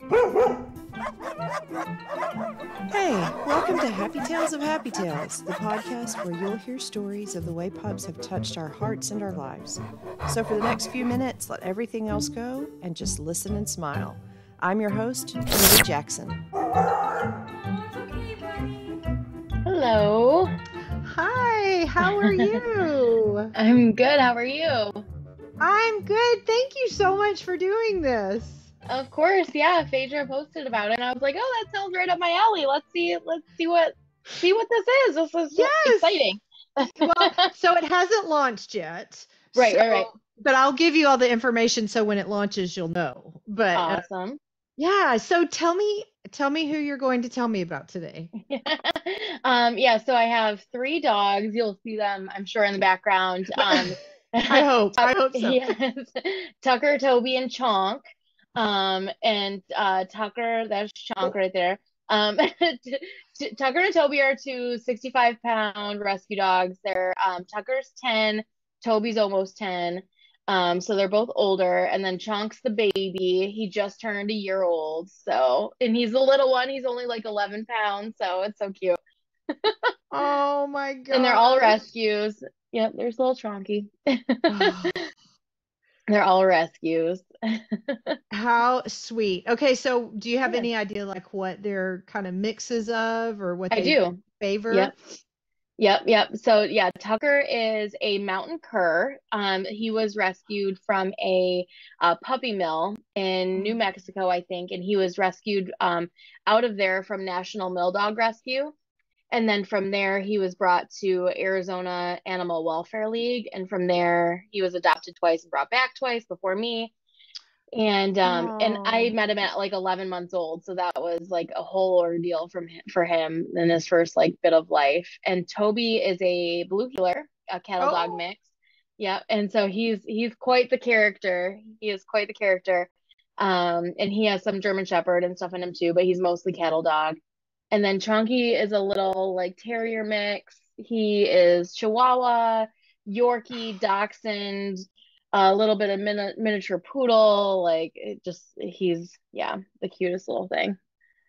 Hey, welcome to Happy Tales of Happy Tales, the podcast where you'll hear stories of the way pups have touched our hearts and our lives. So for the next few minutes, let everything else go and just listen and smile. I'm your host, Lily Jackson. Hello. Hi, how are you? I'm good. How are you? I'm good. Thank you so much for doing this. Of course, yeah. Phaedra posted about it, and I was like, "Oh, that sounds right up my alley. Let's see what this is. This is Yes. exciting." Well, so it hasn't launched yet. Right. But I'll give you all the information so when it launches, you'll know. But Awesome. yeah, so tell me who you're going to tell me about today. Yeah. So I have 3 dogs. You'll see them, I'm sure, in the background. I hope so. Yes, Tucker, Toby, and Chonk. And Tucker, that's Chonk right there. Tucker and Toby are 2 65-pound rescue dogs. They're Tucker's 10, Toby's almost 10. So they're both older, and then Chonk's the baby. He just turned a year old. And he's the little one. He's only like 11 pounds, so it's so cute. Oh my God. And they're all rescues. Yep, there's little Chonky. They're all rescues. How sweet. Okay, so do you have Yeah. any idea like what they're kind of mixes of or what I they do. favor? Yep. So yeah, Tucker is a mountain cur. He was rescued from a puppy mill in New Mexico, I think, and he was rescued out of there from National Mill Dog Rescue. And then from there, he was brought to Arizona Animal Welfare League, and from there, he was adopted twice and brought back twice before me. And I Oh. met him at like 11 months old, so that was like a whole ordeal for him in his first like bit of life. And Toby is a blue heeler, a cattle dog Oh. mix. Yeah, and so he's quite the character. He is quite the character. And he has some German Shepherd and stuff in him too, but he's mostly cattle dog. And then Chunky is a little like terrier mix. He is Chihuahua, Yorkie, Dachshund, a little bit of miniature poodle. Like he's yeah, the cutest little thing.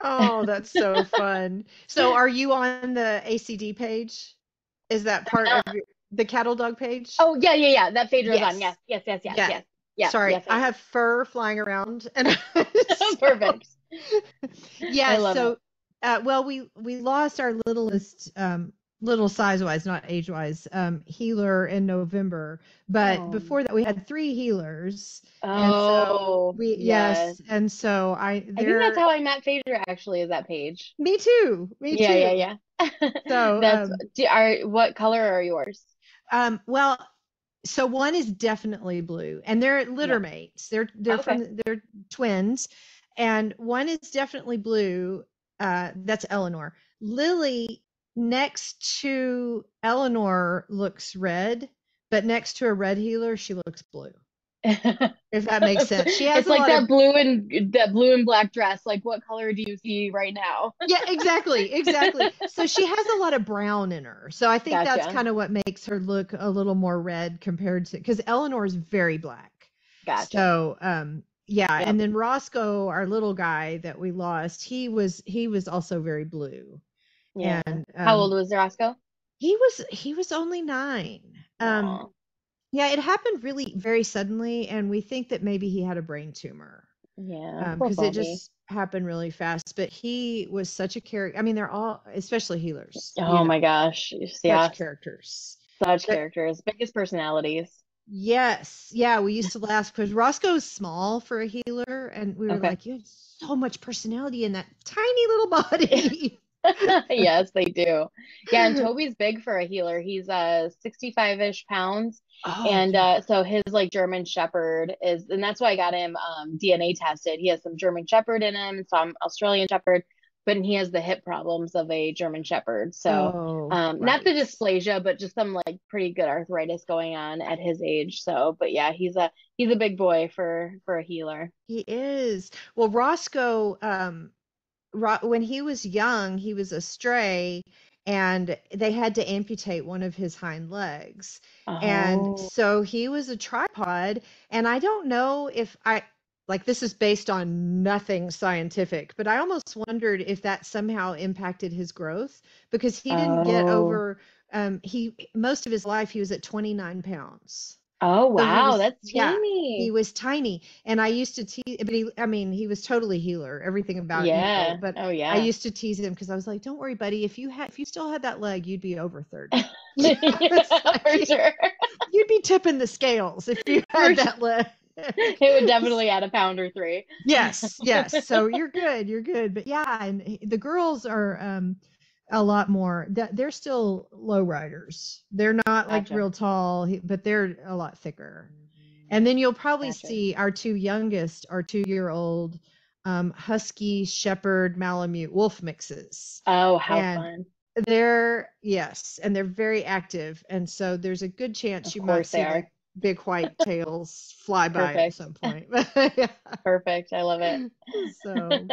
Oh, that's so fun. So are you on the ACD page? Is that part of the cattle dog page? Oh yeah. That Phaedra's on. Yes. Yes, yes, yes, yes, Yeah. yes. Yeah, Sorry, yes, I I have fur flying around and do. so Perfect. I yeah, love it. so well we lost our littlest little size-wise, not age-wise, healer in November, but Oh. before that we had 3 healers. And so Oh, we yes. yes, and so I think that's they're how I met Phaedra actually, is that page. me too. Me too. Yeah. So That's what color are yours? well, so one is definitely blue, and they're litter Yeah. mates. Okay. They're twins, and one is definitely blue. That's Eleanor. Lily next to Eleanor looks red, but next to a red healer, she looks blue. If that makes sense. She has It's a like lot of that blue and black dress. Like, what color do you see right now? yeah, exactly. So she has a lot of brown in her. So I think that's Gotcha. kind of what makes her look a little more red compared to because Eleanor is very black. Gotcha. So yeah, Yep. and then Roscoe, our little guy that we lost, he was also very blue. Yeah. And How old was Roscoe? he was only 9. Aw. Yeah, it happened really very suddenly, and we think that maybe he had a brain tumor. Yeah. Poor Because it Bobby. just happened really fast. But he was such a character. I mean, they're all, especially healers, Oh my gosh. such Yeah. characters. Such But characters. Biggest personalities. yes, yeah, we used to laugh because Roscoe's small for a healer, and we were Okay. like, you have so much personality in that tiny little body. Yes, they do. Yeah, and Toby's big for a healer. He's 65-ish pounds. Oh And yeah. so his like German Shepherd is, and that's why I got him DNA tested. He has some German Shepherd in him, some Australian Shepherd, but he has the hip problems of a German Shepherd. So Oh not the right. dysplasia, but just some like pretty good arthritis going on at his age. So, but yeah, he's a big boy for a healer. He is. Well, Roscoe, when he was young, he was a stray, and they had to amputate one of his hind legs. And Oh, so he was a tripod. And I don't know if like this is based on nothing scientific, but I almost wondered if that somehow impacted his growth because he didn't get Oh. over he most of his life he was at 29 pounds. Oh, So he wow, was, that's yeah, he teeny. was tiny. And I used to tease, but he, I mean, he was totally healer, everything about, Yeah. but Oh, I yeah. used to tease him because I was like, don't worry, buddy. If you still had that leg, you'd be over 30. It's Yeah, like for sure. you'd be tipping the scales if you For had sure. that leg. It would definitely add a pound or three. Yes, yes. So you're good, you're good. But yeah, and the girls are a lot more. They're still low riders. They're not like Gotcha. real tall, but they're a lot thicker. And then you'll probably Gotcha. see our two youngest are 2-year-old husky shepherd malamute wolf mixes. Oh, how And fun. they're, yes, and they're very active. And so there's a good chance Of you might course they see the are. big white tails fly by at Perfect. some point. Yeah. Perfect. I love it. So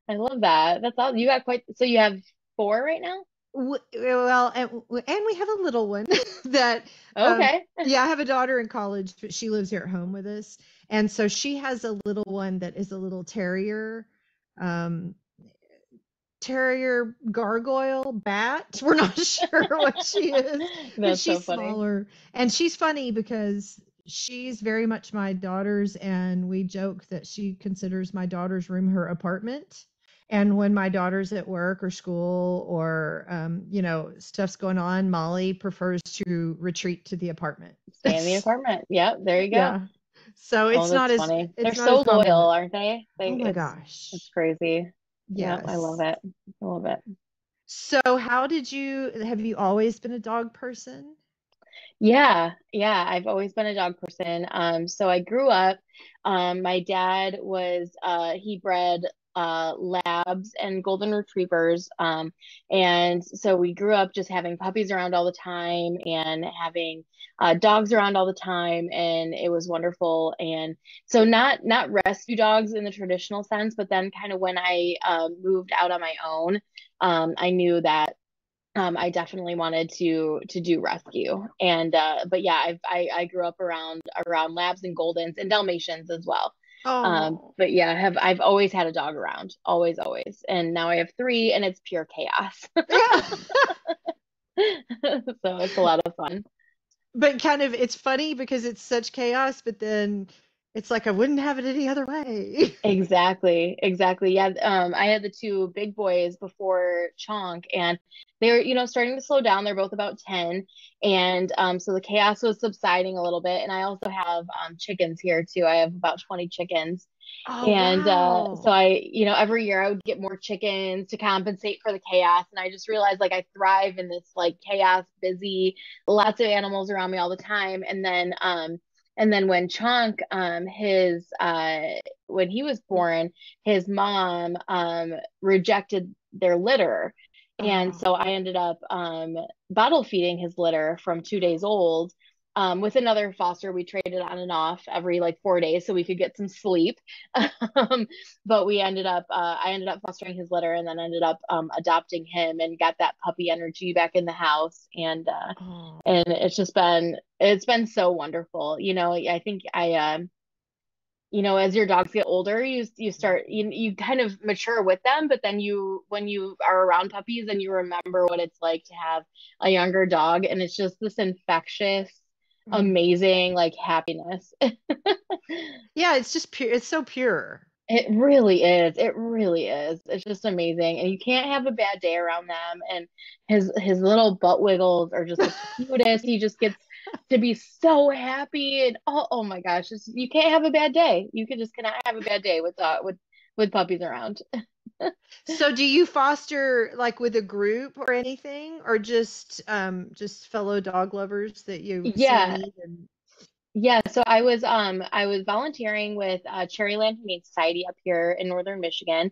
I love that. That's all. You got quite, so you have four right now? well, and we have a little one that, Okay. yeah, I have a daughter in college, but she lives here at home with us, and so she has a little one that is a little terrier, um, terrier gargoyle bat. We're not sure what she is, but That's so she's funny. smaller, and she's funny because she's very much my daughter's, and we joke that she considers my daughter's room her apartment. And when my daughter's at work or school or stuff's going on, Molly prefers to retreat to the apartment. Stay in the apartment. Yep, there you go. Yeah. So Oh, it's not that's as funny. They're it's not so as common loyal, that. aren't they? Oh my It's gosh. crazy. Yep, I love Yes. it. I love it. So how did you have you always been a dog person? Yeah, yeah, I've always been a dog person. So I grew up, my dad was he bred labs and golden retrievers. And so we grew up just having puppies around all the time and having dogs around all the time, and it was wonderful. And so not rescue dogs in the traditional sense, but then kind of when I moved out on my own, I knew that I definitely wanted to do rescue, and but yeah, I grew up around labs and goldens and Dalmatians as well. Oh. But yeah, I've always had a dog around, always, always, and now I have three, and it's pure chaos. Yeah. So it's a lot of fun. But kind of it's funny because it's such chaos, but then it's like I wouldn't have it any other way. Exactly, exactly. Yeah, I had the two big boys before Chonk, and they're, starting to slow down. They're both about 10, and so the chaos was subsiding a little bit. And I also have chickens here too. I have about 20 chickens, Oh, and so wow. every year I would get more chickens to compensate for the chaos. And I just realized like I thrive in this like chaos, busy, lots of animals around me all the time. And then when Chonk, his when he was born, his mom rejected their litter. And so Oh. I ended up bottle feeding his litter from 2 days old. With another foster, we traded on and off every like 4 days so we could get some sleep. um, but I ended up fostering his litter and then ended up adopting him and got that puppy energy back in the house. Oh. And it's been so wonderful. I think as your dogs get older, you start you kind of mature with them, but then when you are around puppies and you remember what it's like to have a younger dog, and it's just this infectious, Mm. amazing like happiness. Yeah, it's just pure. It's so pure. It really is. It really is. It's just amazing. And you can't have a bad day around them. And his little butt wiggles are just the cutest. He just gets to be so happy, and oh my gosh, you can't have a bad day. You can just cannot have a bad day with puppies around. So do you foster like with a group or anything or just fellow dog lovers that you see a Yeah, need and yeah. So I was volunteering with Cherryland Humane Society up here in northern Michigan.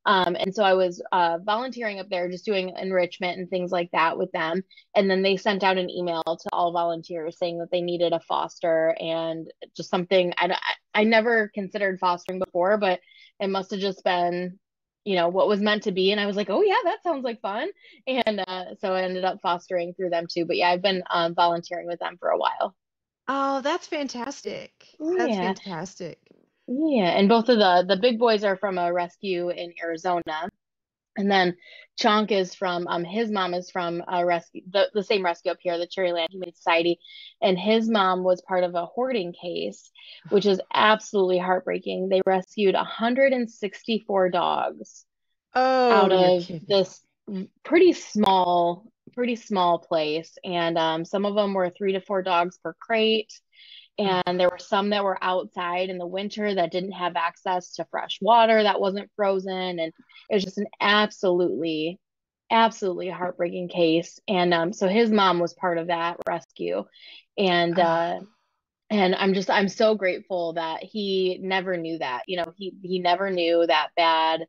And so I was volunteering up there, just doing enrichment and things like that with them. And then they sent out an email to all volunteers saying that they needed a foster, and just something I never considered fostering before, but it must have just been, what was meant to be. And I was like, oh yeah, that sounds like fun. And so I ended up fostering through them too. But yeah, I've been volunteering with them for a while. oh, that's fantastic. That's Yeah. fantastic. Yeah, and both of the big boys are from a rescue in Arizona. And then Chonk is from his mom is from a rescue the same rescue up here, the Cherryland Humane Society. And his mom was part of a hoarding case, which is absolutely heartbreaking. They rescued 164 dogs Oh, out you're of kidding. this pretty small place. And some of them were 3 to 4 dogs per crate. And there were some that were outside in the winter that didn't have access to fresh water that wasn't frozen. And it was just an absolutely heartbreaking case. And so his mom was part of that rescue. And uh, Oh, and I'm so grateful that he never knew that. He never knew that bad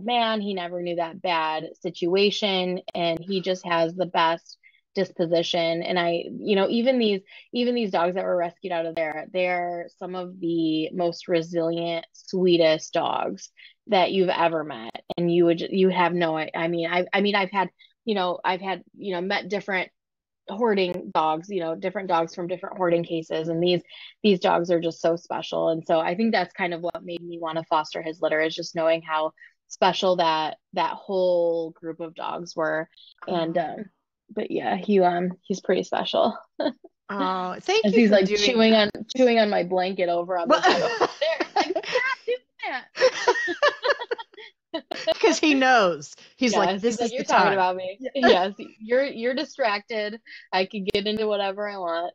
man. He never knew that bad situation, and he just has the best disposition. And even these dogs that were rescued out of there, they're some of the most resilient, sweetest dogs that you've ever met. And you have no, I mean, I've had met different hoarding dogs, different dogs from different hoarding cases, and these dogs are just so special. And so I think that's kind of what made me want to foster his litter, is just knowing how special that whole group of dogs were. And oh, but yeah, he's pretty special. oh, thank As you he's for like doing chewing on my blanket over on the bed over that. there. It's like, stop doing that. Because he knows. He's like, Yes, he's this like, is you're the talking time. about me. Yeah. Yes, you're distracted. I can get into whatever I want.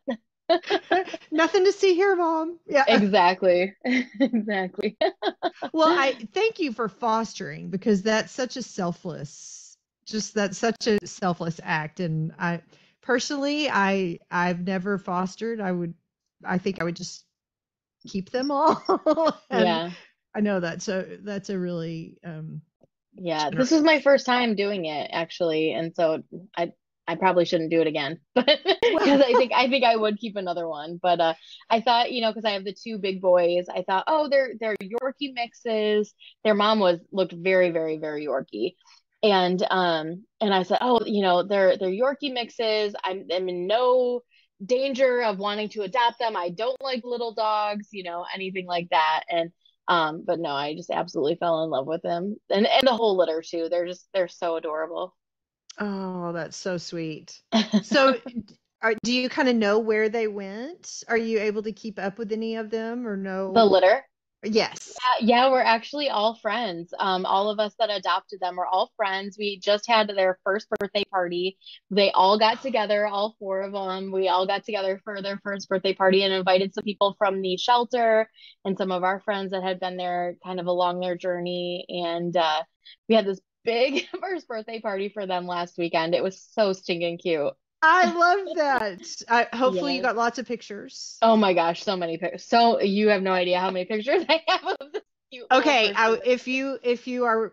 Nothing to see here, Mom. Yeah. Exactly. Exactly. Well, I thank you for fostering because that's such a selfless, just that's such a selfless act. And I personally, I've never fostered. I think I would just keep them all. And Yeah. I know that's a really Yeah. This was my generous. first time doing it actually, and so I probably shouldn't do it again. But Well, because I think I would keep another one. But I thought, because I have the two big boys, I thought, oh, they're Yorkie mixes. Their mom looked very, very, very Yorkie. And I said, oh, they're Yorkie mixes. I'm in no danger of wanting to adopt them. I don't like little dogs, anything like that. But no, I just absolutely fell in love with them, and the whole litter too. They're so adorable. oh, that's so sweet. So, do you kind of know where they went? Are you able to keep up with any of them or The no? litter. Yes. Yeah, we're actually all friends. All of us that adopted them are all friends. We just had their first birthday party. They all got together, all four of them. We all got together for their first birthday party and invited some people from the shelter and some of our friends that had been there kind of along their journey. And we had this big first birthday party for them last weekend. It was so stinking cute. I love that. Hopefully you Yes. got lots of pictures. Oh my gosh, so many pictures. So you have no idea how many pictures I have of this cute little Okay, first birthday.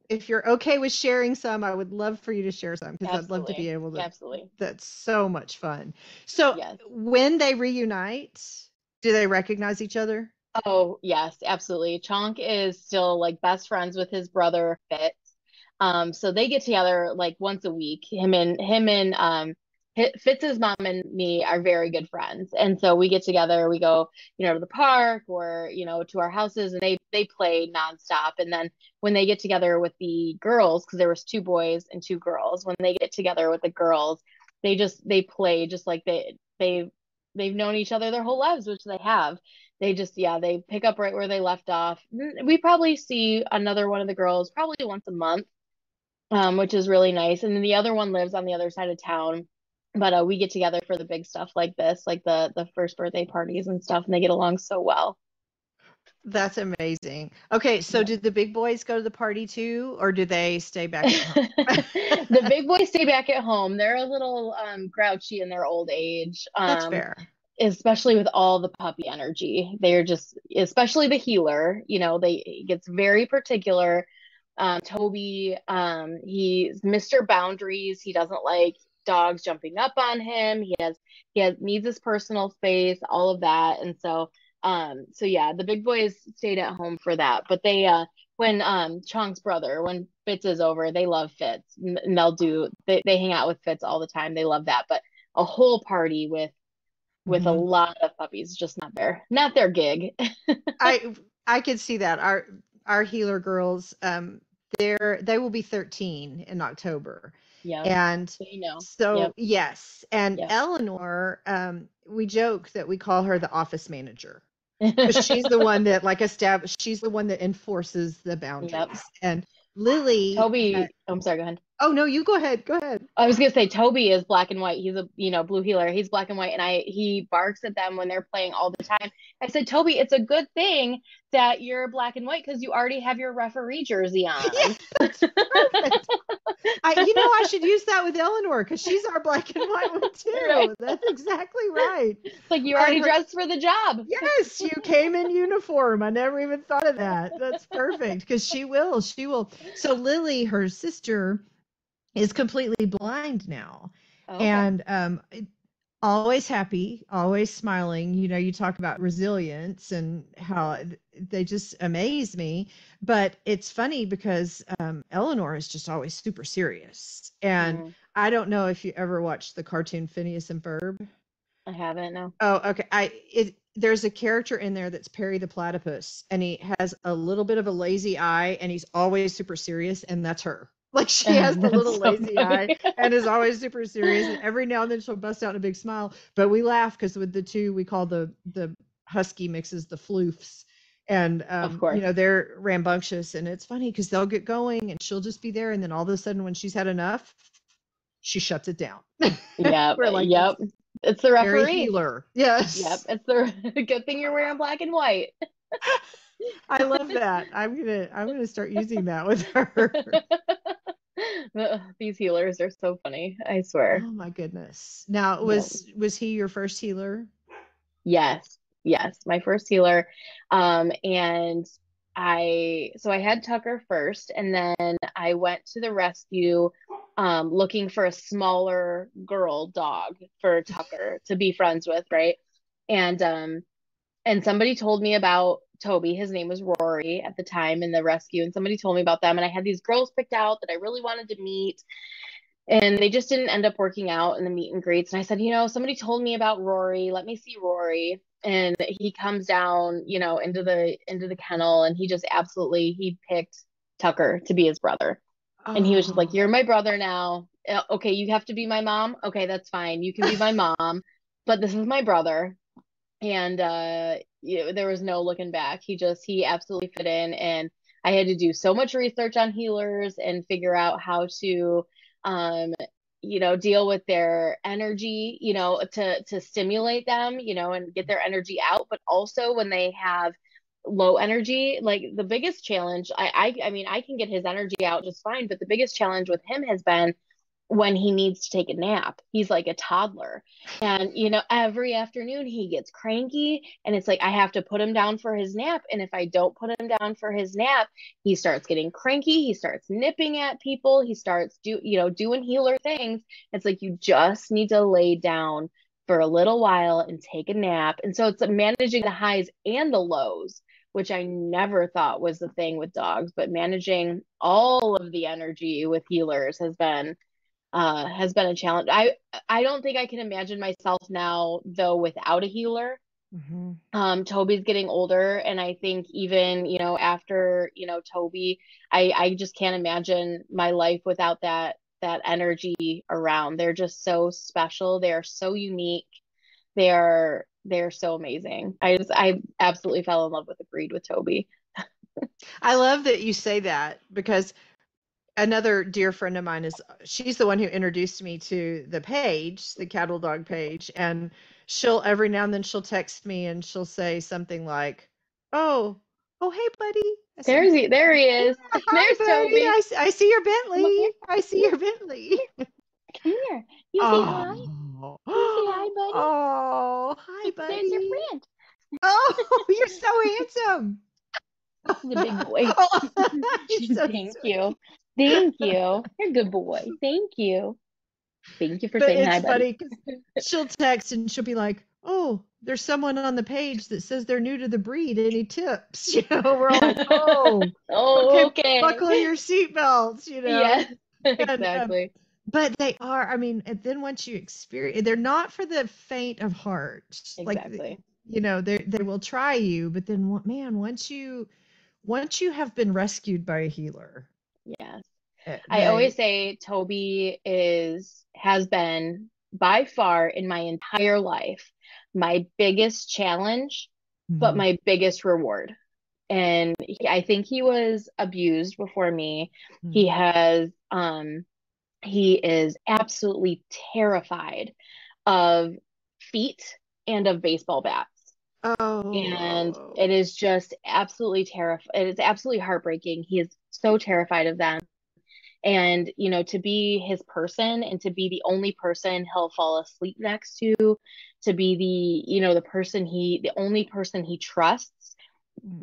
if you're okay with sharing some, I would love for you to share some because I'd love to be Absolutely. able to. Absolutely. That's so much fun. So Yes. when they reunite, do they recognize each other? Oh, yes, absolutely. Chonk is still like best friends with his brother Fitz. So they get together like once a week. Fitz's mom and me are very good friends. And so we get together, we go, to the park or, to our houses, and they play nonstop. And then when they get together with the girls, because there was two boys and two girls, when they get together with the girls, they play just like they've known each other their whole lives, which they have. Yeah, they pick up right where they left off. We probably see another one of the girls probably once a month, which is really nice. And then the other one lives on the other side of town. But we get together for the big stuff like this, like the first birthday parties and stuff, and they get along so well. That's amazing. Okay, so Yeah. did the big boys go to the party too, or do they stay back at home? The big boys stay back at home. They're a little grouchy in their old age. That's fair. Especially with all the puppy energy. They're just, especially the healer, he gets very particular. Toby, he's Mr. Boundaries. He doesn't like dogs jumping up on him. He needs his personal space, all of that. And so yeah, the big boys stayed at home for that. But when Chong's brother, when Fitz is over, they love Fitz. And they hang out with Fitz all the time. They love that. But a whole party with a lot of puppies, just not their gig. I I could see that. Our healer girls, they will be 13 in October. Yep. And So so Yep. yes, and Yep. Eleanor, we joke that we call her the office manager because she's the one that she's the one that enforces the Yep. boundaries. And Lily, I'm sorry, go ahead. oh no, you go ahead. Go ahead. I was gonna say Toby is black and white. He's a, blue healer. He's black and white, and he barks at them when they're playing all the time. I said, Toby, it's a good thing that you're black and white because you already have your referee jersey Yeah, on. that's perfect. I should use that with Eleanor because she's our black and white one Right. too. That's exactly right. It's like you But already dressed for the job. yes, you came in uniform. I never even thought of that. That's perfect because she will. She will. So Lily, her sister, is completely blind now, Oh, okay. and always happy, always smiling. You talk about resilience and how they just amaze me. But it's funny because Eleanor is just always super serious. And Mm, I don't know if you ever watched the cartoon Phineas and Ferb. I haven't, no. Oh, okay. There's a character in there that's Perry the Platypus, and he has a little bit of a lazy eye, and he's always super serious, and that's her. Like she has the That's little so lazy eye funny. and is always super serious, and every now and then she'll bust out in a big smile. But we laugh because with the two we call the husky mixes the floofs, and Of course. they're rambunctious, and it's funny because they'll get going, and she'll just be there, and then all of a sudden when she's had enough, she shuts it down. Yep. We're like this Yep. It's the very referee. healer. Yep. Yes. It's the good thing you're wearing black and white. I love that. I'm gonna start using that with her. These healers are so funny, I swear. Oh my goodness. Now, Yep. was he your first healer? Yes, yes, my first healer. And I had Tucker first, and then I went to the rescue, looking for a smaller girl dog for Tucker to be friends with, right? And somebody told me about Toby. His name was Rory at the time in the rescue, and somebody told me about them, and I had these girls picked out that I really wanted to meet, and they just didn't end up working out in the meet and greets. And I said, somebody told me about Rory. Let me see Rory. And he comes down, into the kennel, and he just absolutely he picked Tucker to be his brother. And he was just like, Oh, "You're my brother now. Okay, you have to be my mom. Okay, that's fine. You can be my mom, but this is my brother." And there was no looking back. He absolutely fit in, and I had to do so much research on healers and figure out how to um deal with their energy, to stimulate them, and get their energy out, but also when they have low energy, like the biggest challenge, I mean, I can get his energy out just fine, but the biggest challenge with him has been when he needs to take a nap. He's like a toddler. And, every afternoon he gets cranky, and it's like I have to put him down for his nap. And if I don't put him down for his nap, he starts getting cranky. He starts nipping at people. He starts doing healer things. It's like you just need to lay down for a little while and take a nap. And so it's managing the highs and the lows, which I never thought was the thing with dogs, but managing all of the energy with healers has been a challenge. I don't think I can imagine myself now though without a healer. mhm. Toby's getting older, and I think even after Toby, I just can't imagine my life without that energy around. They're just so special. They are so unique. They're so amazing. I absolutely fell in love with the breed with Toby. I love that you say that because another dear friend of mine she's the one who introduced me to the page, the cattle dog page, and she'll every now and then she'll text me and she'll say something like, "Oh, oh hey buddy." I said, There he is. "Yeah, hi There's buddy. Toby. I see your Come up here. Bentley. I see your Bentley." Come here. You say hi. Oh. You say hi, buddy. Oh, hi There's your buddy. friend. Oh, you're so handsome. He's a big boy. Oh, he's so Thank sweet. you. Thank you. You're a good boy. Thank you. Thank you for But saying it's hi, buddy. funny because she'll text and she'll be like, "Oh, there's someone on the page that says they're new to the breed. Any tips?" We're all like, "Oh, Oh, okay, okay. buckle your seatbelts." Yes, And exactly. But they are, I mean, and then once you experience, they're not for the faint of heart. Like, Exactly. they will try you, but then man, once you have been rescued by a healer, Yes. I always they say Toby has been by far in my entire life my biggest challenge, but Mhm. my biggest reward. And I think he was abused before me. He Mhm. has he is absolutely terrified of feet and of baseball bats. And Oh, it is just absolutely terrifying. It is absolutely heartbreaking. He is so terrified of them. And, to be his person and to be the only person he'll fall asleep next to be the only person he trusts,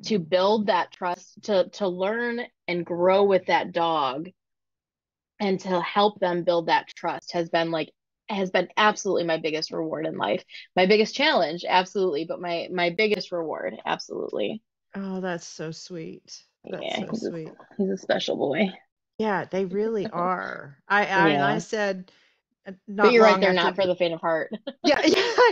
to mm. build that trust, to learn and grow with that dog and to help them build that trust has been absolutely my biggest reward in life. My biggest challenge, absolutely, but my biggest reward, absolutely. Oh, that's so sweet. That's Yeah, so sweet. he's a special boy. Yeah, they really are. I Yeah. said But not you're right, long they're after. not for the faint of heart. Yeah,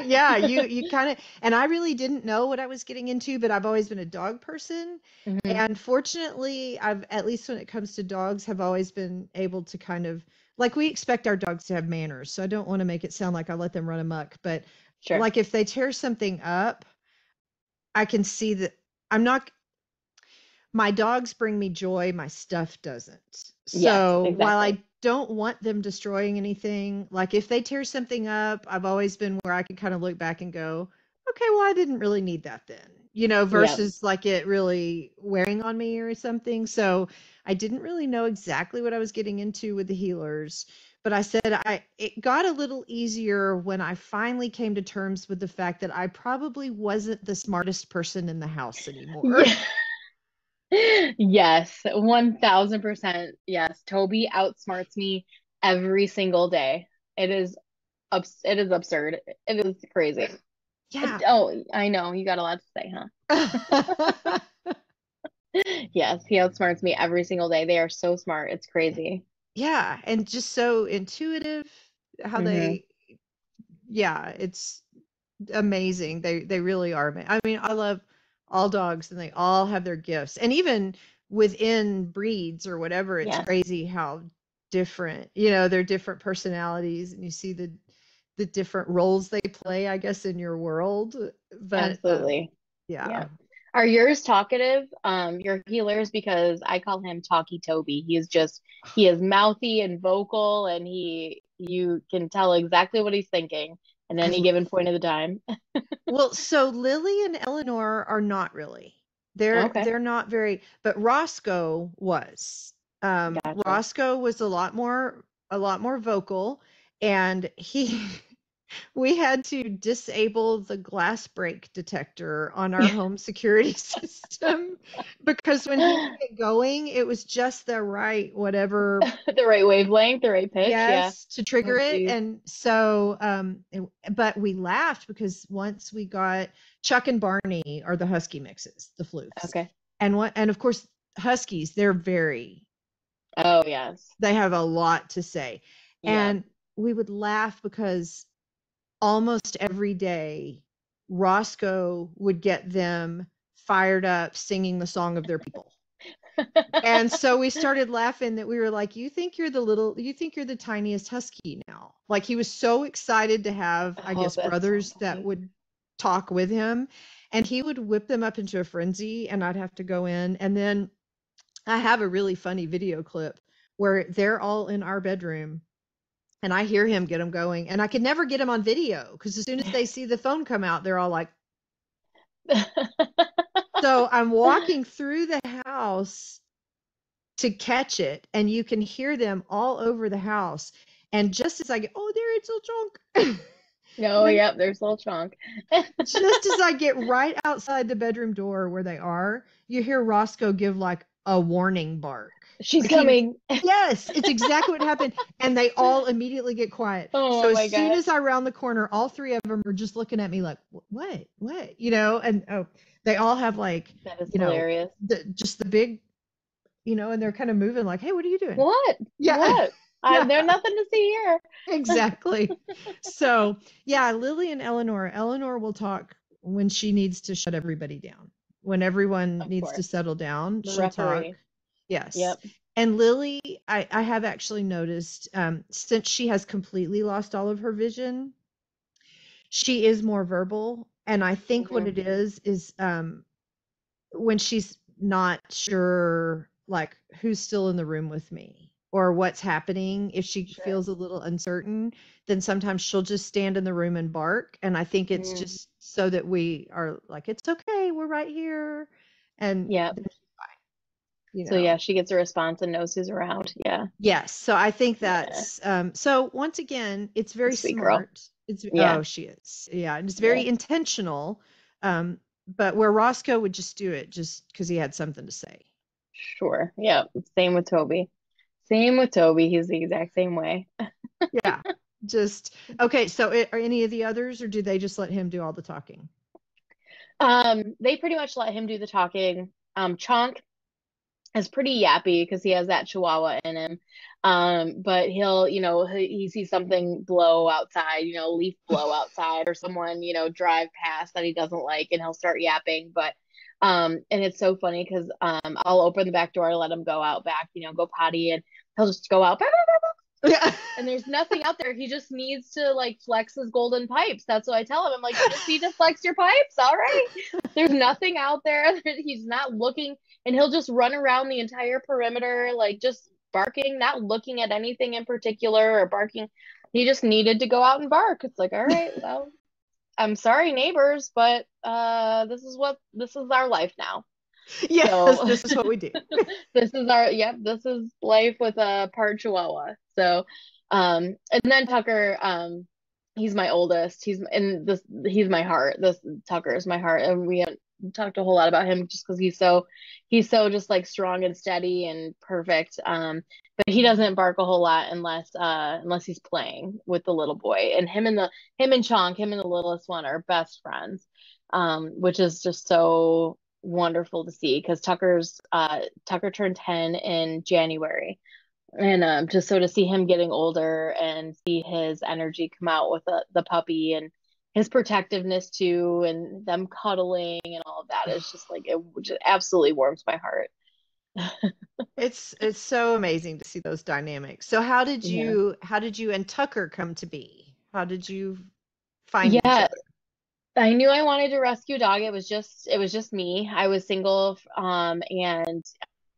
yeah. You kind of, and I really didn't know what I was getting into, but I've always been a dog person. Hmm. And fortunately, I've, at least when it comes to dogs, have always been able to kind of, like, we expect our dogs to have manners. So I don't want to make it sound like I let them run amok, but Sure. like if they tear something up, I can see that I'm not, my dogs bring me joy, my stuff doesn't. Yes, So while exactly. I don't want them destroying anything, like if they tear something up, I've always been where I can kind of look back and go, okay, well, I didn't really need that then, Yep. versus like it really wearing on me or something. So I didn't really know exactly what I was getting into with the healers. But I said it got a little easier when I finally came to terms with the fact that I probably wasn't the smartest person in the house anymore. Yeah. Yes, 1000%. Yes. Toby outsmarts me every single day. It is absurd. It is crazy. Yeah. Oh, I know. You got a lot to say, huh? Yes, he outsmarts me every single day. They are so smart. It's crazy. Yeah, and just so intuitive how Hmm. they, yeah, it's amazing. They really are. I mean, I love all dogs and they all have their gifts. And even within breeds or whatever, it's Yes, crazy how different, they're different personalities and you see the different roles they play, I guess, in your world. But absolutely. yeah. Yeah. Are yours talkative? Your healers, because I call him Talky Toby. He is mouthy and vocal, and you can tell exactly what he's thinking at I any love given point of the time. Well, so Lily and Eleanor are not really. They're Okay, they're not very, but Roscoe was. gotcha. Roscoe was a lot more vocal, and he we had to disable the glass break detector on our home security system because when he would get going, it was just the right whatever. The right wavelength, the right pitch. Yeah. Yes, to trigger Oh, it. geez. And so, but we laughed because once we got Chuck and Barney are the husky mixes, the floofs. Okay. And of course, huskies, Oh, yes. they have a lot to say. Yep. And we would laugh because almost every day, Roscoe would get them fired up singing the song of their people. And so we started laughing that we were like, you think you're the tiniest husky now. Like he was so excited to have, I Oh, guess, that's so brothers that funny. would talk with him. And he would whip them up into a frenzy and I'd have to go in. And then I have a really funny video clip where they're all in our bedroom and I hear him get them going. And I could never get him on video because as soon as they see the phone come out, they're all like, so I'm walking through the house to catch it and you can hear them all over the house and just as I get, oh, there it's a chunk. No, And yep, there's a little chunk. just as I get right outside the bedroom door where they are, you hear Roscoe give like a warning bark. She's Like he coming. Yes, it's exactly what happened and they all immediately get quiet. So Oh as my soon gosh. as I round the corner, all three of them are just looking at me like, what, and oh, they all have like, That is hilarious. just the big, and they're kind of moving like, hey, what are you doing? What? Yeah. What? There's nothing to see here. Exactly. So, yeah, Lily and Eleanor will talk when she needs to shut everybody down. When everyone Of needs to course. settle down, The she'll talk. referee. Yes. Yep. And Lily, I have actually noticed, since she has completely lost all of her vision, she is more verbal. And I think what Hmm. it is when she's not sure, like, who's still in the room with me or what's happening, if she Sure. feels a little uncertain, then sometimes she'll just stand in the room and bark. And I think it's Mm. just so that we are like, it's okay, we're right here. And Yep. you So yeah, know, she gets a response and knows who's around. Yeah. yes. So I think Yeah. that's so once again, it's very Sweet girl. smart. It's Yeah. oh, she is. Yeah, and it's Yeah. very intentional. But where Roscoe would just do it just because he had something to say. Sure. Yeah. Same with Toby. Same with Toby. He's the exact same way. Yeah. Just okay. So are any of the others, or do they just let him do all the talking? They pretty much let him do the talking. Chonk is pretty yappy because he has that Chihuahua in him. But he'll, he sees something blow outside, leaf blow outside, or someone, drive past that he doesn't like, and he'll start yapping. But and it's so funny because I'll open the back door, let him go out back, go potty, and he'll just go out. Yeah. And there's nothing out there. He just needs to like flex his golden pipes. That's what I tell him. I'm like, you just need to flex your pipes. All right. There's nothing out there. He's not looking, and he'll just run around the entire perimeter, like just barking, not looking at anything in particular or barking. He just needed to go out and bark. It's like, all right, well, I'm sorry, neighbors, but this is our life now. Yes, So this is what we do. this is life with a part Chihuahua. So, and then Tucker, he's my oldest. He's my heart. This Tucker is my heart, and we haven't talked a whole lot about him just because he's so just like strong and steady and perfect. But he doesn't bark a whole lot unless he's playing with the little boy, and him and Chonk, him and the littlest one are best friends, which is just so wonderful to see because Tucker turned 10 in January, and just so to see him getting older and see his energy come out with the puppy and his protectiveness too, and them cuddling and all of that is just like it just absolutely warms my heart. It's so amazing to see those dynamics. So Yeah. how did you and Tucker come to be? How did you find each Yeah, other? I knew I wanted to rescue a dog. It was just me. I was single, and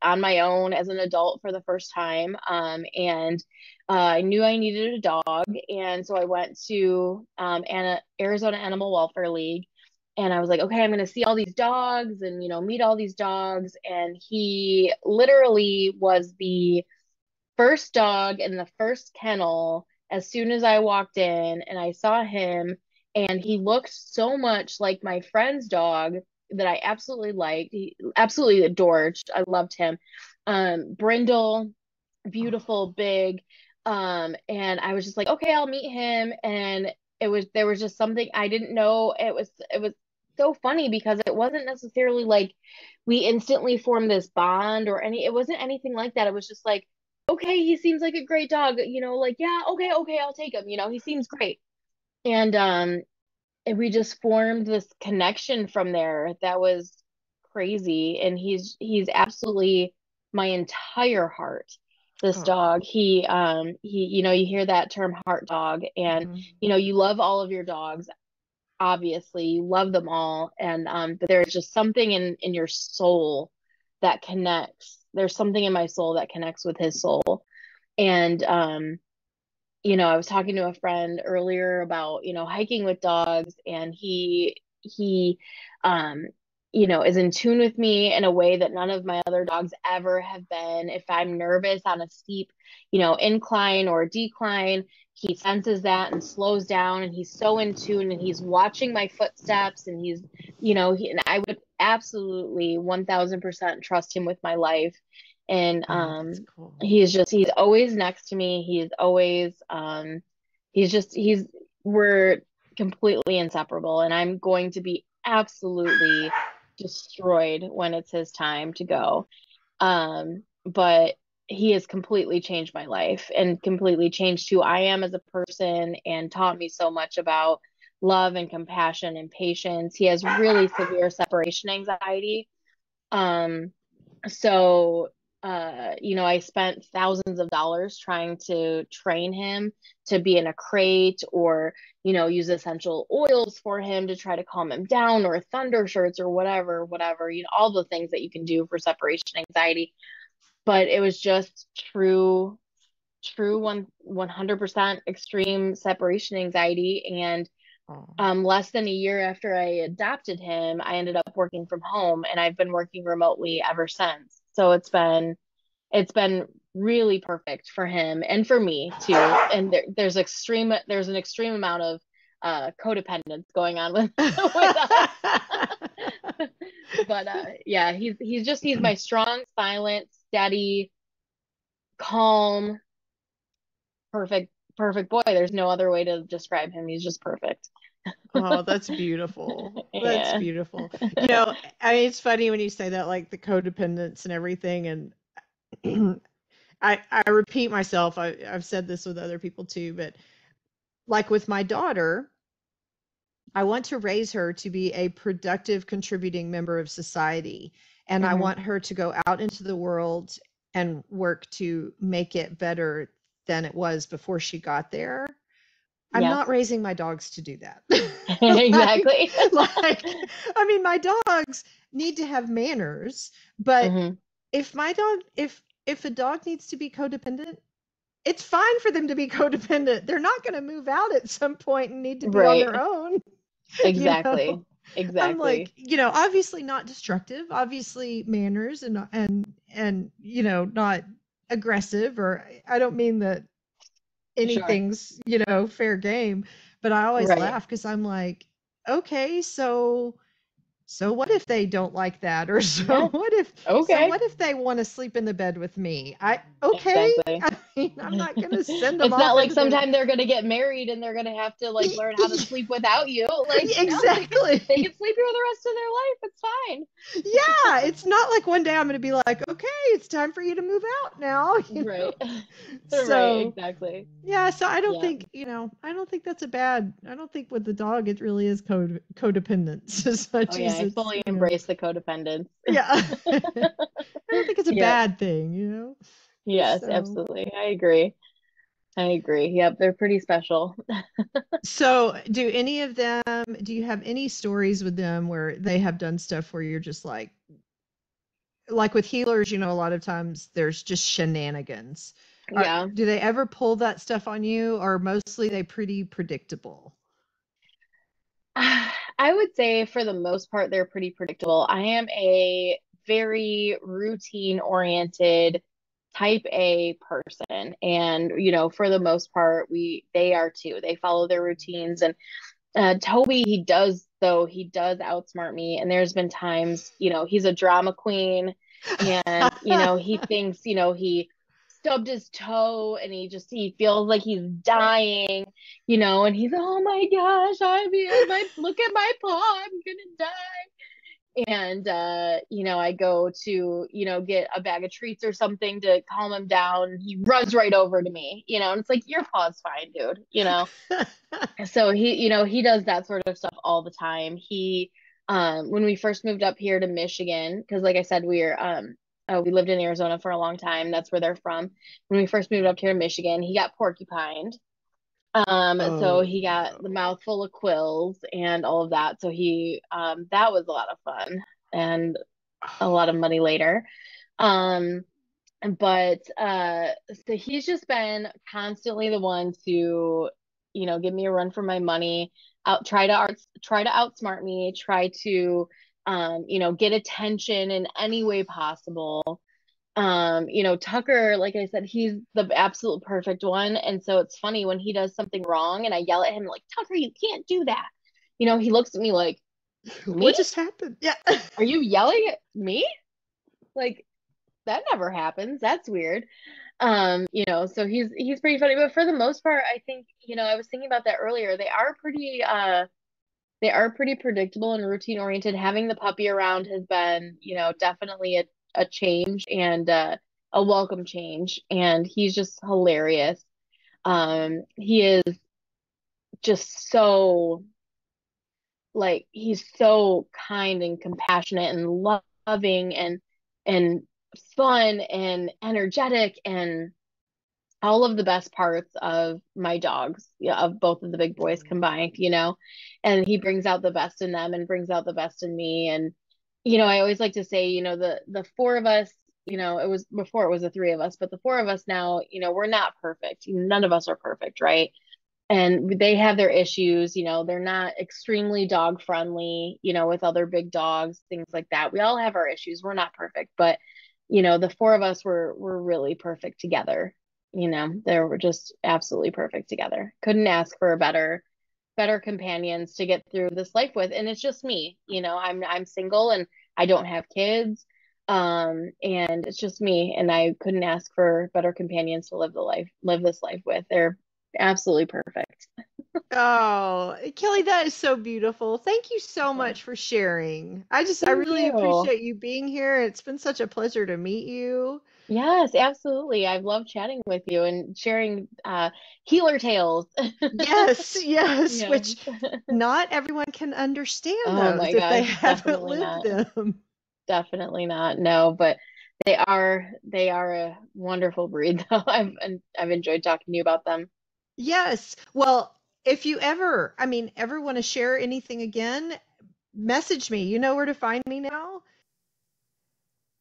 on my own as an adult for the first time. And I knew I needed a dog, and so I went to Arizona Animal Welfare League, and I was like, okay, I'm going to see all these dogs and meet all these dogs. And he literally was the first dog in the first kennel as soon as I walked in and I saw him, and he looked so much like my friend's dog that I absolutely liked. He absolutely adored. I loved him. Brindle, Oh, beautiful, big. And I was just like, okay, I'll meet him. And there was just something I didn't know. It was so funny because it wasn't necessarily like we instantly formed this bond or it wasn't anything like that. It was just like, okay, he seems like a great dog, like, yeah, okay, okay, I'll take him, he seems great. And we just formed this connection from there that was crazy. And he's absolutely my entire heart, this oh, dog. He you hear that term heart dog, and mhm. you love all of your dogs, obviously you love them all, and but there's just something in your soul that connects. There's something in my soul that connects with his soul. And I was talking to a friend earlier about, hiking with dogs, and he um is in tune with me in a way that none of my other dogs ever have been. If I'm nervous on a steep, incline or decline, he senses that and slows down, and he's so in tune, and he's watching my footsteps, and and I would absolutely 1000% trust him with my life. And Oh, that's cool. he's always next to me. He's we're completely inseparable, and I'm going to be absolutely destroyed when it's his time to go. But he has completely changed my life and completely changed who I am as a person and taught me so much about love and compassion and patience. He has really severe separation anxiety. Um, so, I spent thousands of dollars trying to train him to be in a crate or, use essential oils for him to try to calm him down or thunder shirts or whatever, all the things that you can do for separation anxiety. But it was just true 100% extreme separation anxiety. And Oh, less than a year after I adopted him, I ended up working from home and I've been working remotely ever since. So it's been really perfect for him and for me too. And there's an extreme amount of codependence going on with with us. But yeah, he's my strong, silent, steady, calm, perfect boy. There's no other way to describe him. He's just perfect. Oh, that's beautiful. That's Yeah. beautiful. I mean, it's funny when you say that, like the codependence and everything. And I repeat myself. I've said this with other people too, but like with my daughter, I want to raise her to be a productive, contributing member of society. And I Hmm. want her to go out into the world and work to make it better than it was before she got there. I'm Yes. not raising my dogs to do that. like, Exactly. I mean, my dogs need to have manners, but Hmm. if a dog needs to be codependent, it's fine for them to be codependent. They're not going to move out at some point and need to be on Right. their own. you know Exactly. I'm like, Exactly. obviously not destructive, obviously manners, and not aggressive, or I don't mean that Sure. anything's fair game, but I always Right. laugh because I'm like, okay, so what if they don't like that? Or Yeah. so Okay. what if they want to sleep in the bed with me? Okay. Exactly. I mean, I'm not going to send them It's not off like into the sometime they're gonna get married and they're gonna have to like learn how to sleep without you. Like, no, they exactly. can sleep here the rest of their life. It's fine. Yeah, it's not like one day I'm going to be like, okay, it's time for you to move out now. Right. Right, So exactly. yeah, so Yeah. I don't think that's a bad. I don't think with the dog it really is codependence as Oh much yeah, as I it's fully embrace the codependence. yeah. I don't think it's a Yep. bad thing. Yes, So absolutely. I agree. I agree. Yep, they're pretty special. so do you have any stories with them where they have done stuff where you're just like with healers, a lot of times there's just shenanigans. Yeah. Do they ever pull that stuff on you, or mostly they pretty predictable? I would say for the most part, they're pretty predictable. I am a very routine oriented type A person. And, for the most part, they are too. They follow their routines. And Toby, he does outsmart me. And there's been times, he's a drama queen and, he thinks, he stubbed his toe and he feels like he's dying, and he's, oh my gosh, look at my paw, I'm gonna die. And I go to get a bag of treats or something to calm him down. He runs right over to me, and it's like, your paw's fine, dude. So he does that sort of stuff all the time. When we first moved up here to Michigan, because like I said, we lived in Arizona for a long time. That's where they're from. When we first moved up here to Michigan, he got porcupined. So Oh he got the no. mouth full of quills and all of that. So that was a lot of fun and a lot of money later. Um, but so he's just been constantly the one to, give me a run for my money, try to outsmart me, try to, get attention in any way possible. Tucker, like I said, he's the absolute perfect one. And so it's funny when he does something wrong and I yell at him like, Tucker, you can't do that. He looks at me like, me? What just happened? Yeah. Are you yelling at me? Like, that never happens. That's weird. So he's pretty funny, but for the most part, I think, I was thinking about that earlier. They are pretty predictable and routine oriented. Having the puppy around has been, definitely a change and a welcome change, and he's just hilarious. He is just so like he's so kind and compassionate and loving and fun and energetic and all of the best parts of my dogs, yeah, of both of the big boys combined, and he brings out the best in them and brings out the best in me. And, I always like to say, the four of us, it was before it was the three of us, but the four of us now, we're not perfect. None of us are perfect, right? And they have their issues, they're not extremely dog friendly, with other big dogs, things like that. We all have our issues. We're not perfect, but the four of us were really perfect together. They were just absolutely perfect together. Couldn't ask for a better companions to get through this life with. And it's just me, I'm single and I don't have kids. And it's just me, and I couldn't ask for better companions to live this life with. They're absolutely perfect. Oh, Kelly, that is so beautiful. Thank you so Yeah. much for sharing. I Thank really you. appreciate you being here. It's been such a pleasure to meet you. Yes, absolutely. I've loved chatting with you and sharing healer tales. Yes, yes, Yeah. which not everyone can understand Oh those my if they gosh, haven't definitely lived not. them. Definitely not. No, but they are a wonderful breed though. I've enjoyed talking to you about them. Yes. Well, if you ever want to share anything again, message me. You know where to find me now.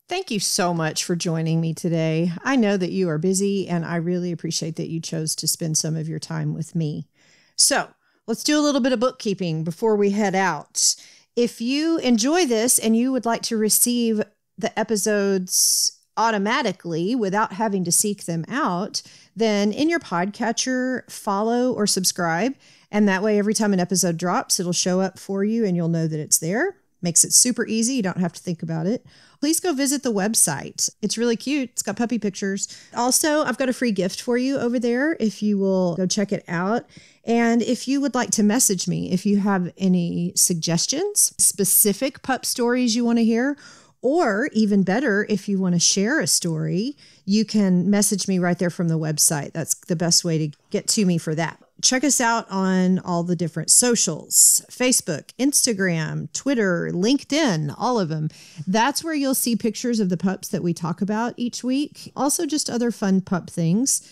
Thank you so much for joining me today. I know that you are busy, and I really appreciate that you chose to spend some of your time with me. So let's do a little bit of bookkeeping before we head out. If you enjoy this and you would like to receive the episodes automatically without having to seek them out, then in your podcatcher, follow or subscribe. And that way, every time an episode drops, it'll show up for you and you'll know that it's there. Makes it super easy. You don't have to think about it. Please go visit the website. It's really cute. It's got puppy pictures. Also, I've got a free gift for you over there if you will go check it out. And if you would like to message me, if you have any suggestions, specific pup stories you want to hear, or even better, if you want to share a story, you can message me right there from the website. That's the best way to get to me for that. Check us out on all the different socials: Facebook, Instagram, Twitter, LinkedIn, all of them. That's where you'll see pictures of the pups that we talk about each week. Also, just other fun pup things.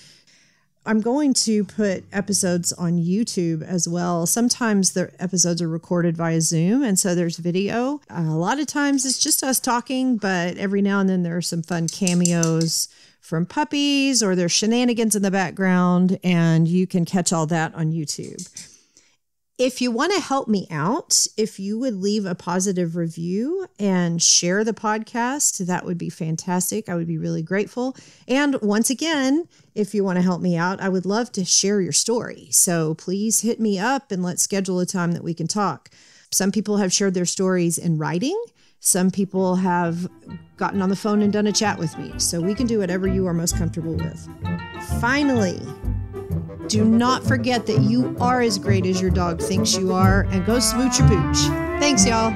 I'm going to put episodes on YouTube as well. Sometimes the episodes are recorded via Zoom, and so there's video. A lot of times it's just us talking, but every now and then there are some fun cameos from puppies, or there's shenanigans in the background, and you can catch all that on YouTube. If you want to help me out, if you would leave a positive review and share the podcast, that would be fantastic. I would be really grateful. And once again, if you want to help me out, I would love to share your story. So please hit me up and let's schedule a time that we can talk. Some people have shared their stories in writing. Some people have gotten on the phone and done a chat with me. So we can do whatever you are most comfortable with. Finally, do not forget that you are as great as your dog thinks you are, and go smooch your pooch. Thanks, y'all.